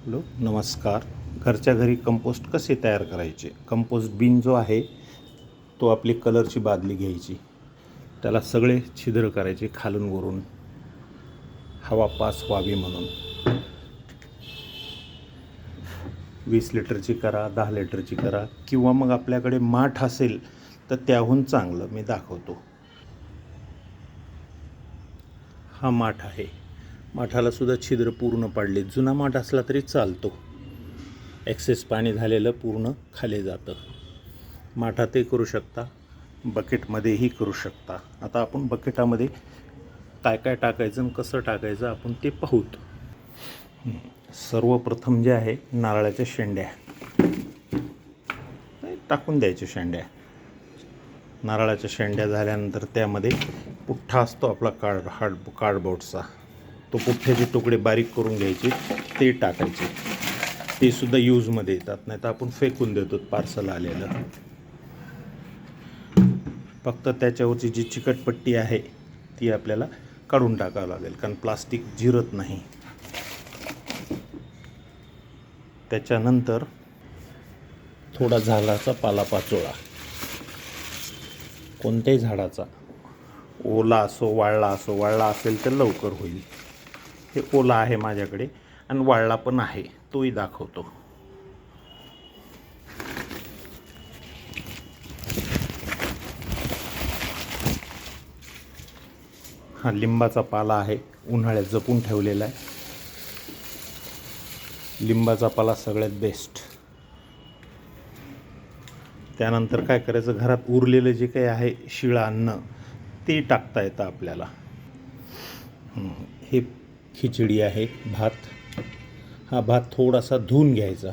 Hello नमस्कार. घरच्या घरी कंपोस्ट कसे तयार करायचे. कंपोस्ट बिन जो आहे तो आपली कलरची बादली घ्यायची, त्याला सगळे छिद्र करायचे खालून वरून, हवा पास व्हावी म्हणून. 20 लिटरची करा, 10 लिटरची करा, किंवा मग आपल्याकडे माठ असेल तर त्याहून चांगलं. मी दाखवतो. हा माठ आहे. माठाला सुद्धा छिद्र पूर्ण पाडले. जुना माठ असला तरी चालतो. एक्सेस पाणी झालेलं पूर्ण खाली जातं. माठातही करू शकता, बकेटमध्येही करू शकता. आता आपण बकेटामध्ये काय काय टाकायचं आणि कसं टाकायचं आपण ते पाहूत. सर्वप्रथम जे आहे नारळाच्या शेंड्या टाकून द्यायच्या. शेंड्या, नारळाच्या शेंड्या झाल्यानंतर त्यामध्ये पुठ्ठा असतो आपला कार्डबोर्डचा, तो पुठ्ठ्याचे तुकडे बारीक करून घ्यायचे, ते टाकायचे. ते सुद्धा यूजमध्ये येतात, नाही तर आपण फेकून देतो पार्सल आलेलं. फक्त त्याच्यावरची जी चिकटपट्टी आहे ती आपल्याला काढून टाकावं लागेल, कारण प्लास्टिक जिरत नाही. त्याच्यानंतर थोडा झाडाचा पालापाचोळा, कोणत्याही झाडाचा, ओला असो वाळला असो. वाळला असेल तर लवकर होईल. हे ओला आहे माझ्याकडे आणि वाळला पण आहे, तोही दाखवतो. हा लिंबाचा पाला आहे, उन्हाळ्यात जपून ठेवलेला आहे. लिंबाचा पाला सगळ्यात बेस्ट. त्यानंतर काय करायचं, घरात उरलेलं जे काही आहे शिळं अन्न ते टाकता येतं आपल्याला. हे खिचडी आहे, भात. हा भात थोडासा धुवून घ्यायचा.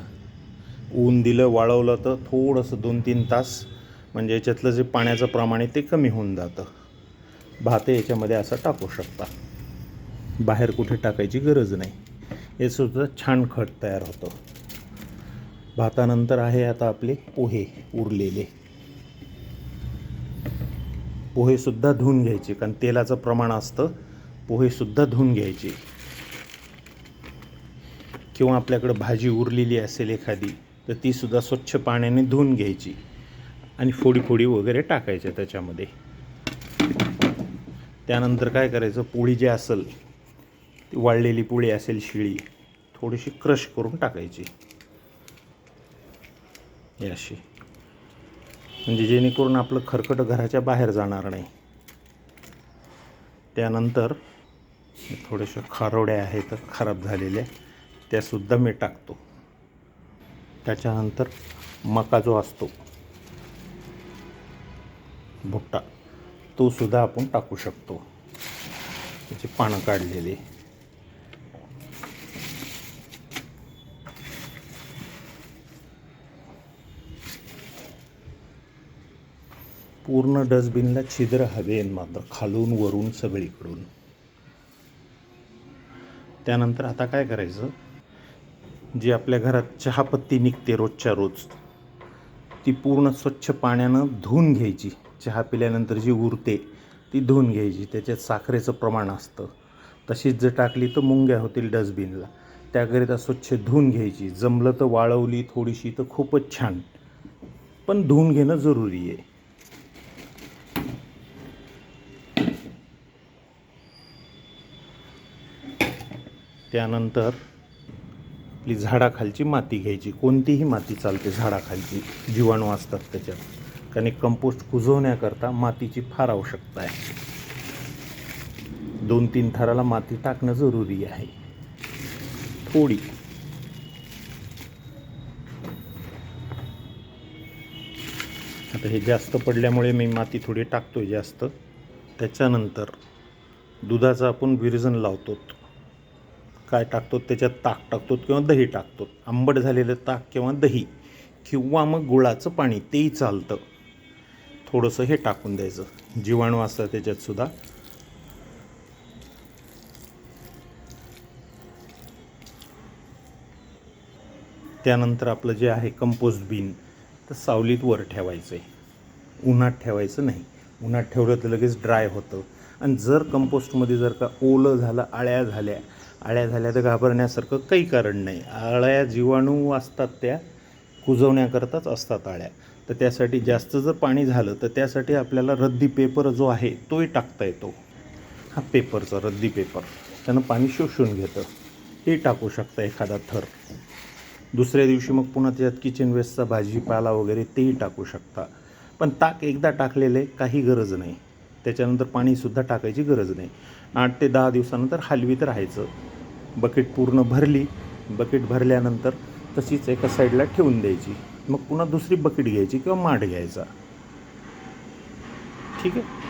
ऊन दिलं, वाळवलं तर थोडंसं 2-3 तास, म्हणजे याच्यातलं जे पाण्याचं प्रमाण आहे ते कमी होऊन जातं. भात याच्यामध्ये असं टाकू शकता. बाहेर कुठे टाकायची गरज नाही. हे सुद्धा छान खत तयार होतं. भातानंतर आहे आता आपले पोहे उरलेले. पोहेसुद्धा धुवून घ्यायचे, कारण तेलाचं प्रमाण असतं. पोहेसुद्धा धुवून घ्यायचे. किंवा आपल्याकडं भाजी उरलेली असेल एखादी तर तीसुद्धा स्वच्छ पाण्याने धुवून घ्यायची आणि फोडी वगैरे टाकायच्या त्याच्यामध्ये. त्यानंतर काय करायचं, पोळी जी असेल ती वाळलेली पोळी असेल शिळी, थोडीशी क्रश करून टाकायची हे अशी, म्हणजे जेणेकरून आपलं खरकट घराच्या बाहेर जाणार नाही. त्यानंतर थोड्याशा खारोड्या आहेत खराब झालेल्या, त्यासुद्धा मी टाकतो. त्याच्यानंतर मका जो असतो भुट्टा, तो सुद्धा आपण टाकू शकतो. त्याची पानं काढलेली. पूर्ण डस्टबिनला छिद्र हवे मात्र, खालून वरून सगळीकडून. त्यानंतर आता काय करायचं, जी आपल्या घरात चहापत्ती निघते रोजच्या रोज, ती पूर्ण स्वच्छ पाण्यानं धुवून घ्यायची. चहा पिल्यानंतर जी उरते ती धुवून घ्यायची. त्याच्यात साखरेचं प्रमाण असतं. तशीच जर टाकली तर मुंग्या होतील डस्टबिनला. त्याकरिता स्वच्छ धुवून घ्यायची. जमलं तर वाळवली थोडीशी तर खूपच छान, पण धुवून घेणं जरुरी आहे. त्यानंतर आपली झाडाखालची माती घ्यायची. कोणतीही माती चालते झाडाखालची, जीवाणू असतात त्याच्यात. कारण कंपोस्ट कुजवण्याकरता मातीची फार आवश्यकता आहे. 2-3 थराला माती टाकणं जरुरी आहे थोडी. आता हे जास्त पडल्यामुळे मी माती थोडी टाकतोय जास्त. त्याच्यानंतर दुधाचं आपण विरजण लावतो. काय टाकतो त्याच्यात, ताक टाकतो किंवा दही टाकतो. आंबट झालेलं ताक किंवा दही, किंवा मग गुळाचं पाणी, तेही चालतं. थोडंसं हे टाकून द्यायचं, जीवाणू असतात त्याच्यात सुद्धा. त्यानंतर आपलं जे आहे कंपोस्ट बिन, तर सावलीत वर ठेवायचं आहे, उन्हात ठेवायचं नाही. उन्हात ठेवलं तर लगेच ड्राय होतं. आणि जर कंपोस्टमध्ये जर का ओलं झालं, आळ्या झाल्या आळ्या झाल्या तर घाबरण्यासारखं काही कारण नाही. आळ्या जीवाणू असतात त्या कुजवण्याकरताच असतात आळ्या. तर त्यासाठी जास्त जर पाणी झालं तर त्यासाठी आपल्याला रद्दी पेपर जो आहे तोही टाकता येतो. हा पेपरचा रद्दी पेपर त्यानं पाणी शोषून घेतं, ते टाकू शकता एखादा थर. दुसऱ्या दिवशी मग पुन्हा त्याच्यात किचन वेस्टचा भाजीपाला वगैरे तेही टाकू शकता. पण ताक एकदा टाकलेले काही गरज नाही, त्याच्यानंतर पाणीसुद्धा टाकायची गरज नाही. 8 ते 10 दिवसानंतर हलवीत राहायचं. बकेट पूर्ण भरली, बकेट भरल्यानंतर तशीच एका साईडला ठेवून द्यायची. मग पुन्हा दुसरी बकेट घ्यायची किंवा माठ घ्यायचा. ठीक आहे.